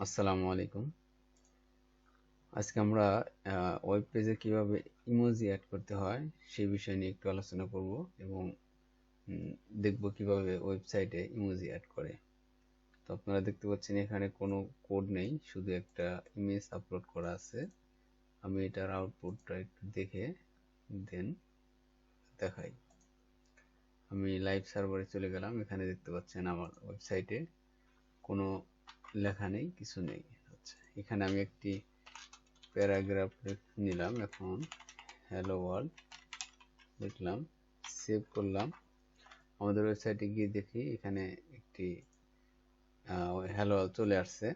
আসসালামু আলাইকুম। আজকে আমরা ওয়েব পেজে কিভাবে ইমোজি অ্যাড করতে হয় সেই বিষয় নিয়ে একটু আলোচনা করব এবং দেখব কিভাবে ওয়েবসাইটে ইমোজি অ্যাড করে। তো আপনারা দেখতে পাচ্ছেন এখানে কোনো কোড নেই, শুধু একটা ইমেজ আপলোড করা আছে। আমি এটার আউটপুটটা একটু দেখে দেন দেখাই। আমি লাইভ সার্ভারে চলে গেলাম। এখানে দেখতে পাচ্ছেন আমার ওয়েবসাইটে কোনো লেখা নেই, কিছু নেই। আচ্ছা, এখানে আমি একটি প্যারাগ্রাফ নিলাম। এখন হ্যালো ওয়ার্ল্ড লিখলাম, সেভ করলাম। আমাদের ওয়েবসাইটে গিয়ে দেখি এখানে একটি হ্যালো ওয়ার্ল্ড চলে আসছে।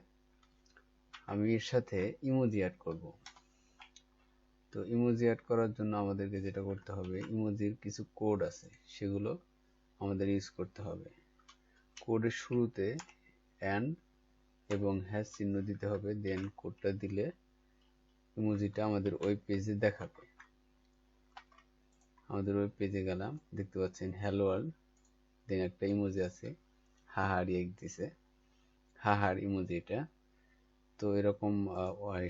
আমি এর সাথে ইমোজি অ্যাড করব। তো ইমোজি অ্যাড করার জন্য আমাদেরকে যেটা করতে হবে, ইমোজির কিছু কোড আছে, সেগুলো আমাদের ইউজ করতে হবে। কোডের শুরুতে অ্যান্ড এবং হ্যাশ চিহ্ন দিতে হবে। দেন কোডটা দিলে ইমোজিটা আমাদের ওয়েব পেজে দেখাবে। আমাদের ওয়েব পেজে গেলাম, দেখতে পাচ্ছেন হ্যালো ওয়ার্ল্ড, দেন একটা ইমোজি আছে, হাহা রিয়েক্ট দিছে, হাহার ইমোজি এটা। তো এরকম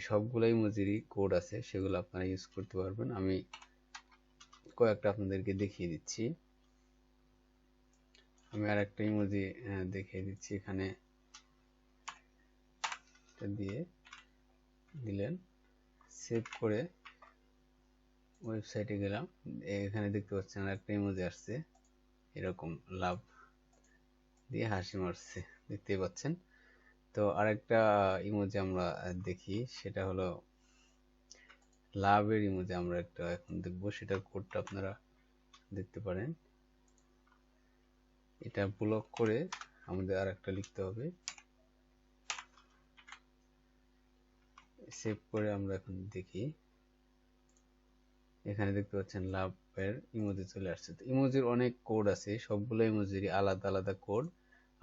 সবগুলো ইমোজিরই কোড আছে, সেগুলো আপনারা ইউজ করতে পারবেন। আমি কয়েকটা আপনাদেরকে দেখিয়ে দিচ্ছি। আমি আর একটা ইমোজি দেখিয়ে দিচ্ছি। এখানে দিয়ে দিলেন, সেভ করে ওয়েবসাইটে গেলাম। এখানে দেখতে পাচ্ছেন আর একটা ইমোজি আসছে, এরকম লাভ দিয়ে হাসি মারছে, দেখতেই পাচ্ছেন। তো আরেকটা ইমোজি আমরা দেখি, সেটা হলো লাভের ইমোজি। আমরা একটা এখন দেখবো, সেটার কোডটা আপনারা দেখতে পারেন। এটা ব্লক করে আমাদের আর একটা লিখতে হবে। সেভ করে আমরা এখন দেখি, এখানে দেখতে পাচ্ছেন লাভের ইমোজি চলে আসছে। তো ইমোজির অনেক কোড আছে, সবগুলো ইমোজিরই আলাদা আলাদা কোড।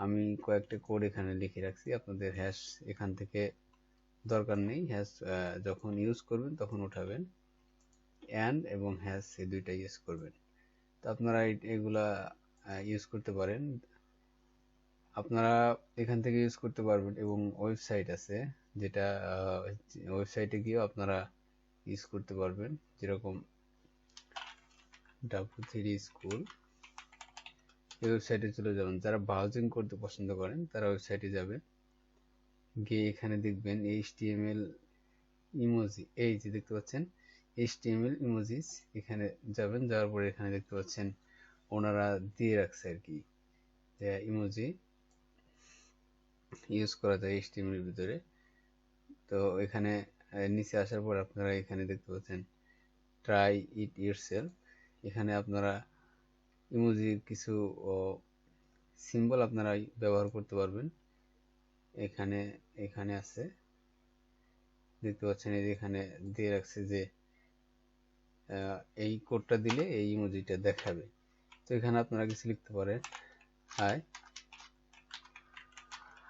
আমি কয়েকটা কোড এখানে লিখে রাখছি। আপনাদের হ্যাশ এখান থেকে দরকার নেই, হ্যাশ যখন ইউজ করবেন তখন উঠাবেন। অ্যান্ড এবং হ্যাশ এই দুইটা ইউজ করবেন। তো আপনারা এগুলা ইউজ করতে পারেন, আপনারা এখান থেকে ইউজ করতে পারবেন। এবং ওয়েবসাইট আছে, যেটা ওয়েবসাইটে গিয়েও আপনারা ইউজ করতে পারবেন। যেরকম W3 স্কুল, এই ওয়েবসাইটে চলে যাবেন। যারা ব্রাউজিং করতে পছন্দ করেন তারা ওয়েবসাইটে যাবেন, গিয়ে এখানে দেখবেন HTML ইমোজি, এই যে দেখতে পাচ্ছেন HTML ইমোজিস, এখানে যাবেন। যাওয়ার পরে এখানে দেখতে পাচ্ছেন ওনারা দিয়ে রাখছে আর কি, যে ইমোজি ইউজ করা যায় HTML এর ভিতরে। তো এখানে নিচে আসার পর আপনারা এখানে দেখতে পাচ্ছেন ট্রাই ইট ইয়োরসেলফ। এখানে আপনারা ইমোজির কিছু সিম্বল আপনারা ব্যবহার করতে পারবেন। এখানে এখানে আছে, দেখতে পাচ্ছেন এই যে এখানে দিয়ে রাখছে যে এই কোডটা দিলে এই ইমোজিটা দেখাবে। তো এখানে আপনারা কিছু লিখতে পারেন, হাই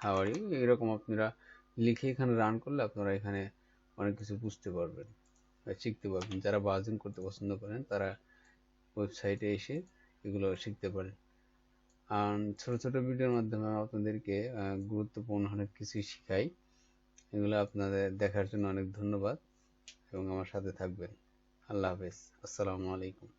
হাউ আর ইউ, এরকম আপনারা লিখে এখানে রান করলে আপনারা এখানে অনেক কিছু বুঝতে পারবেন, শিখতে পারবেন। যারা ব্রাউজিং করতে পছন্দ করেন তারা ওয়েবসাইটে এসে এগুলো শিখতে পারেন। আর ছোট ছোট ভিডিওর মাধ্যমে আপনাদেরকে গুরুত্বপূর্ণ অনেক কিছুই শিখাই। এগুলো আপনাদের দেখার জন্য অনেক ধন্যবাদ এবং আমার সাথে থাকবেন। আল্লাহ হাফেজ, আসসালামু আলাইকুম।